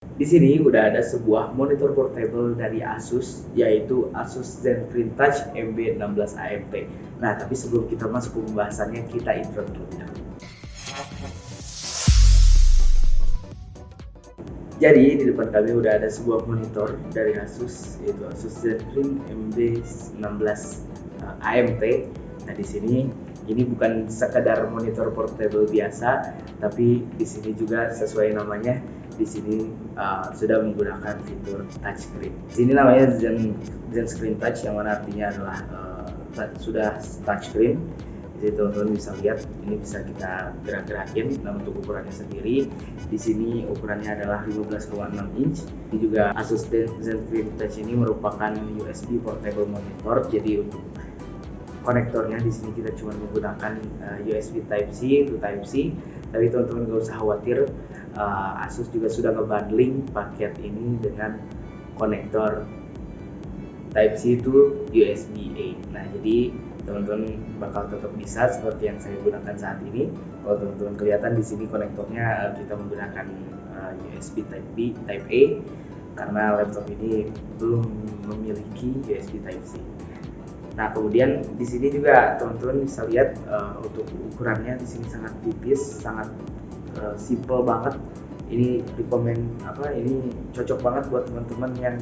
Di sini udah ada sebuah monitor portable dari Asus, yaitu Asus ZenFlame Touch MB16 AMT. Nah, tapi sebelum kita masuk ke pembahasannya, kita intro dulu. Jadi di depan kami udah ada sebuah monitor dari Asus, yaitu Asus ZenFlame MB16 AMT. Nah, di sini ini bukan sekadar monitor portable biasa, tapi di sini juga sesuai namanya, di sini sudah menggunakan fitur touchscreen. Di sini namanya Zen Screen Touch, yang mana artinya adalah sudah touchscreen. Jadi teman-teman bisa lihat, ini bisa kita gerak-gerakin. Nah, untuk ukurannya sendiri, di sini ukurannya adalah 15,6 inch. Ini juga Asus ZenFlame Touch ini merupakan USB portable monitor. Jadi untuk konektornya di sini kita cuma menggunakan USB Type-C to Type-C. Tapi teman-teman gak usah khawatir, Asus juga sudah ngebundling paket ini dengan konektor Type-C to USB-A. Nah, jadi teman-teman bakal tetap bisa seperti yang saya gunakan saat ini. Kalau teman-teman kelihatan di sini konektornya kita menggunakan USB Type-B, Type-A, karena laptop ini belum memiliki USB Type-C. Nah, kemudian di sini juga teman-teman bisa lihat untuk ukurannya di sini sangat tipis, sangat simple banget. Ini ini cocok banget buat teman-teman yang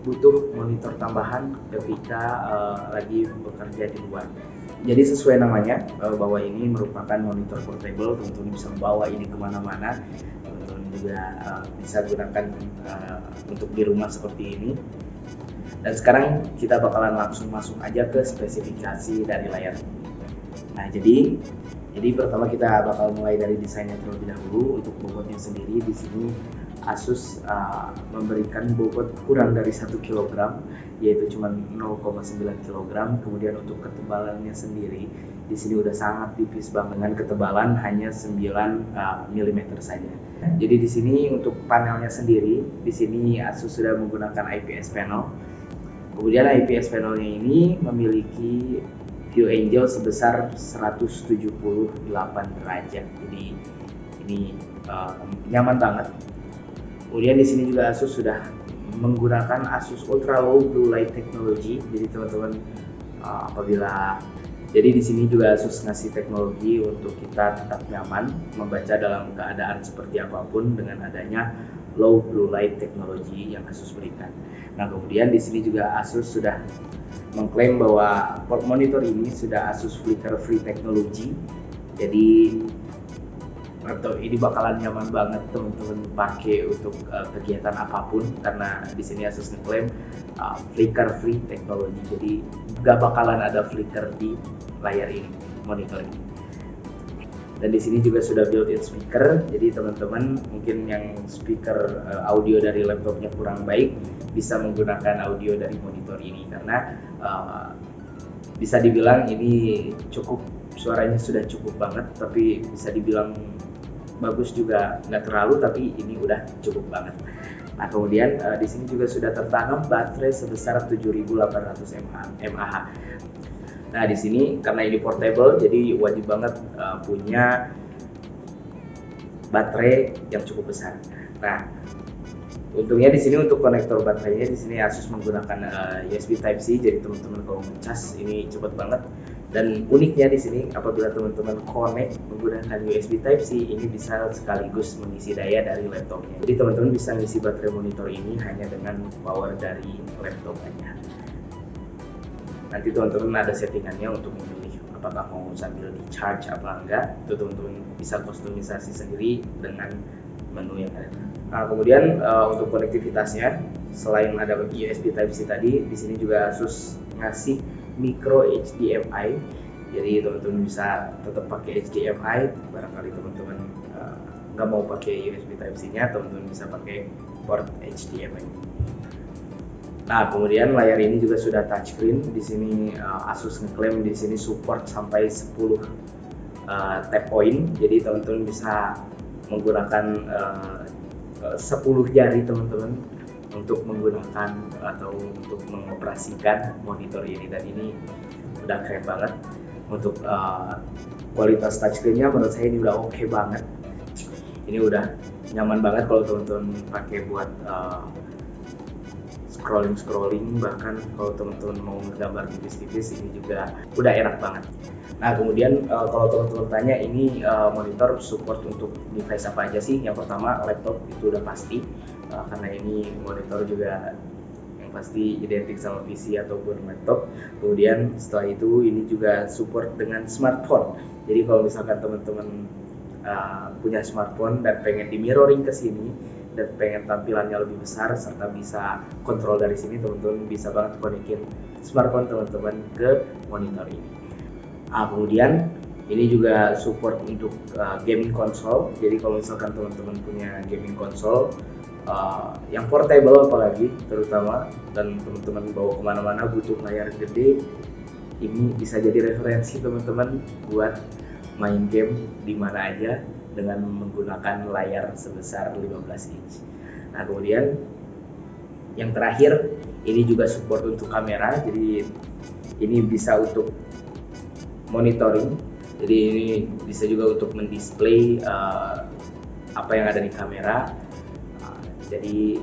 butuh monitor tambahan ketika lagi bekerja di luar. Jadi sesuai namanya bahwa ini merupakan monitor portable, teman-teman bisa membawa ini kemana-mana. Teman-teman juga bisa gunakan untuk di rumah seperti ini. Dan sekarang kita bakalan langsung masuk aja ke spesifikasi dari layar. Nah, jadi pertama kita bakal mulai dari desainnya terlebih dahulu. Untuk bobotnya sendiri di sini Asus memberikan bobot kurang dari 1 kg, yaitu cuma 0,9 kg. Kemudian untuk ketebalannya sendiri di sini udah sangat tipis banget, dengan ketebalan hanya 9 mm saja. Jadi di sini untuk panelnya sendiri, di sini Asus sudah menggunakan IPS panel. Kemudian IPS panelnya ini memiliki view angle sebesar 178 derajat. Jadi ini nyaman banget. Kemudian di sini juga Asus sudah menggunakan Asus Ultra Low Blue Light Technology. Jadi teman-teman jadi di sini juga Asus ngasih teknologi untuk kita tetap nyaman membaca dalam keadaan seperti apapun dengan adanya Low Blue Light Technology yang Asus berikan. Nah, kemudian di sini juga Asus sudah mengklaim bahwa monitor ini sudah Asus Flicker Free Technology. Jadi laptop ini bakalan nyaman banget teman-teman pakai untuk kegiatan apapun, karena di sini Asus ngeklaim Flicker Free Technology. Jadi gak bakalan ada flicker di layar ini, monitor ini. Dan di sini juga sudah built-in speaker. Jadi teman-teman mungkin yang speaker audio dari laptopnya kurang baik, bisa menggunakan audio dari monitor ini, karena bisa dibilang ini cukup, suaranya sudah cukup banget. Tapi bisa dibilang bagus juga nggak terlalu, tapi ini udah cukup banget. Nah, kemudian di sini juga sudah tertanam baterai sebesar 7800 mAh. Nah, di sini karena ini portable, jadi wajib banget punya baterai yang cukup besar. Nah, untungnya di sini untuk konektor baterainya di sini Asus menggunakan USB Type-C, jadi teman-teman kalau ngecas ini cepet banget. Dan uniknya di sini apabila teman-teman connect menggunakan USB Type-C, ini bisa sekaligus mengisi daya dari laptopnya. Jadi teman-teman bisa ngisi baterai monitor ini hanya dengan power dari laptop aja. Nanti teman-teman ada settingannya untuk memilih apakah mau sambil di charge apa enggak. Itu teman-teman bisa kustomisasi sendiri dengan menu yang ada. Nah, kemudian untuk konektivitasnya, selain ada USB Type-C tadi, di sini juga Asus ngasih micro HDMI. Jadi teman-teman bisa tetap pakai HDMI. Barangkali teman-teman nggak mau pakai USB Type-C-nya, teman-teman bisa pakai port HDMI. Nah, kemudian layar ini juga sudah touchscreen. Di sini Asus ngeklaim di sini support sampai 10 tap point. Jadi teman-teman bisa menggunakan 10 jari teman-teman untuk menggunakan atau untuk mengoperasikan monitor ini. Dan ini udah keren banget. Untuk kualitas touchscreen-nya menurut saya ini udah oke banget. Ini udah nyaman banget kalau teman-teman pakai buat scrolling, bahkan kalau teman-teman mau ngegambar tipis-tipis ini juga udah enak banget. Nah kemudian kalau teman-teman tanya ini monitor support untuk device apa aja sih? Yang pertama laptop itu udah pasti, karena ini monitor juga yang pasti identik sama PC ataupun laptop. Kemudian setelah itu ini juga support dengan smartphone. Jadi kalau misalkan teman-teman punya smartphone dan pengen di mirroring ke sini dan pengen tampilannya lebih besar serta bisa kontrol dari sini, teman-teman bisa banget konekin smartphone teman-teman ke monitor ini. Kemudian ini juga support untuk gaming console. Jadi kalau misalkan teman-teman punya gaming console yang portable apalagi terutama, dan teman-teman bawa kemana-mana butuh layar gede, ini bisa jadi referensi teman-teman buat main game di mana aja dengan menggunakan layar sebesar 15 inch. Nah kemudian yang terakhir ini juga support untuk kamera, jadi ini bisa untuk monitoring, jadi ini bisa juga untuk mendisplay apa yang ada di kamera. Jadi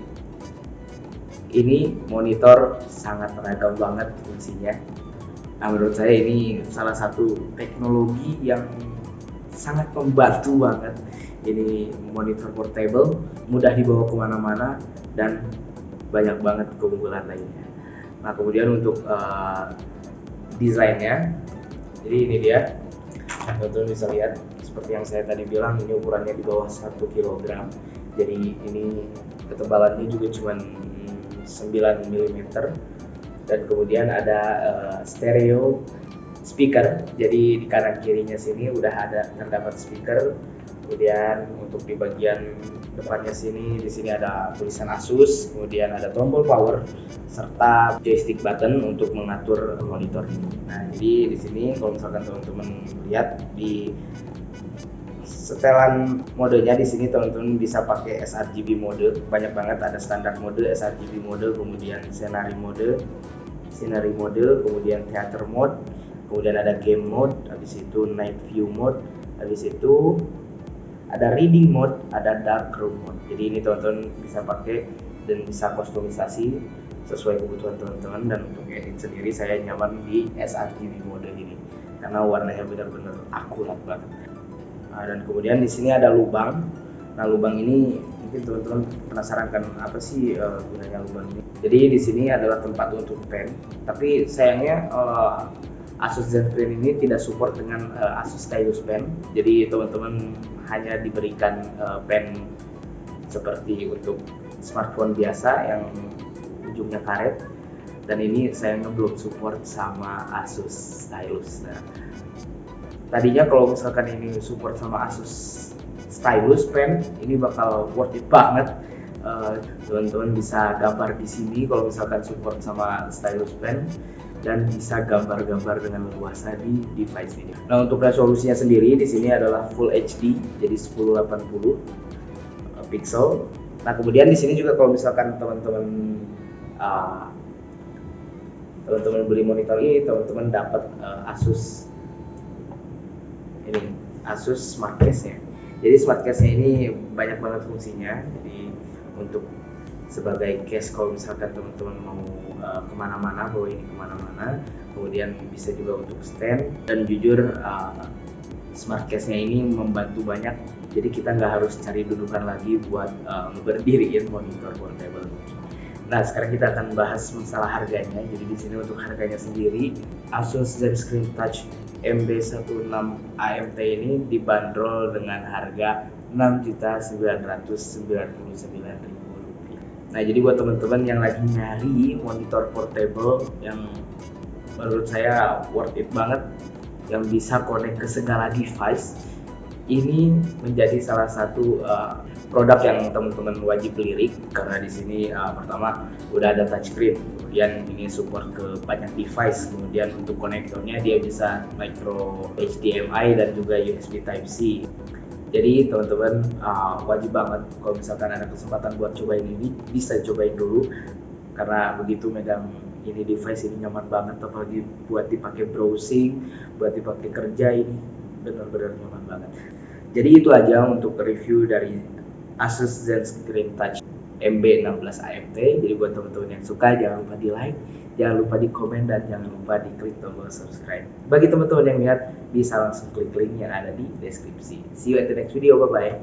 ini monitor sangat beragam banget fungsinya. Nah menurut saya ini salah satu teknologi yang sangat membantu banget. Ini monitor portable, mudah dibawa kemana-mana dan banyak banget keunggulan lainnya. Nah kemudian untuk desainnya, jadi ini dia, teman-teman bisa lihat seperti yang saya tadi bilang, ini ukurannya di bawah 1 kg. Jadi ini ketebalannya juga cuma 9 mm. Dan kemudian ada stereo speaker, jadi di kanan kirinya sini udah ada terdapat speaker. Kemudian untuk di bagian depannya sini, di sini ada tulisan Asus, kemudian ada tombol power serta joystick button untuk mengatur monitor ini. Nah jadi di sini kalau misalkan teman-teman lihat di setelan modenya, di sini teman-teman bisa pakai sRGB mode, banyak banget, ada standar mode, sRGB mode, kemudian scenery mode, kemudian theater mode, kemudian ada game mode, habis itu night view mode, habis itu ada reading mode, ada dark room mode. Jadi ini teman-teman bisa pakai dan bisa kustomisasi sesuai kebutuhan teman-teman. Dan untuk edit sendiri saya nyaman di sRGB mode ini karena warnanya benar-benar akurat banget. Dan kemudian di sini ada lubang. Nah lubang ini mungkin teman-teman penasaran kan apa sih gunanya lubang ini. Jadi di sini adalah tempat untuk pen, tapi sayangnya Asus ZenFone ini tidak support dengan Asus Stylus Pen. Jadi teman-teman hanya diberikan pen seperti untuk smartphone biasa yang ujungnya karet, dan ini sayangnya belum support sama Asus Stylus. Nah, tadinya kalau misalkan ini support sama Asus Stylus Pen, ini bakal worth it banget. Teman-teman bisa gambar di sini kalau misalkan support sama Stylus Pen, dan bisa gambar-gambar dengan leluasa di device ini. Nah untuk resolusinya sendiri di sini adalah Full HD, jadi 1080 pixel. Nah kemudian di sini juga kalau misalkan teman-teman beli monitor ini, teman-teman dapat Asus Smart Case-nya. Jadi Smart Case-nya ini banyak banget fungsinya. Jadi untuk sebagai case kalau misalkan teman-teman mau kemana-mana, bawa ini kemana-mana, kemudian bisa juga untuk stand. Dan jujur Smart Case-nya ini membantu banyak, jadi kita nggak harus cari dudukan lagi buat berdiriin monitor portable. Nah sekarang kita akan bahas masalah harganya. Jadi di sini untuk harganya sendiri, Asus ZenScreen Touch MB16 AMT ini dibanderol dengan harga Rp6.999.000. Nah jadi buat teman-teman yang lagi nyari monitor portable yang menurut saya worth it banget, yang bisa connect ke segala device, ini menjadi salah satu produk yang teman-teman wajib lirik, karena di sini pertama udah ada touchscreen, kemudian ini support ke banyak device, kemudian untuk konektornya dia bisa micro HDMI dan juga USB Type-C. Jadi teman-teman wajib banget kalau misalkan ada kesempatan buat cobain ini, bisa cobain dulu, karena begitu megang ini device ini nyaman banget, apalagi buat dipakai browsing, buat dipakai kerja, ini benar-benar nyaman banget. Jadi itu aja untuk review dari Asus ZenScreen Touch MB16 AMT. Jadi buat teman-teman yang suka, jangan lupa di like, jangan lupa di komen, dan jangan lupa di klik tombol subscribe. Bagi teman-teman yang lihat, bisa langsung klik link yang ada di deskripsi. See you at the next video, bye bye.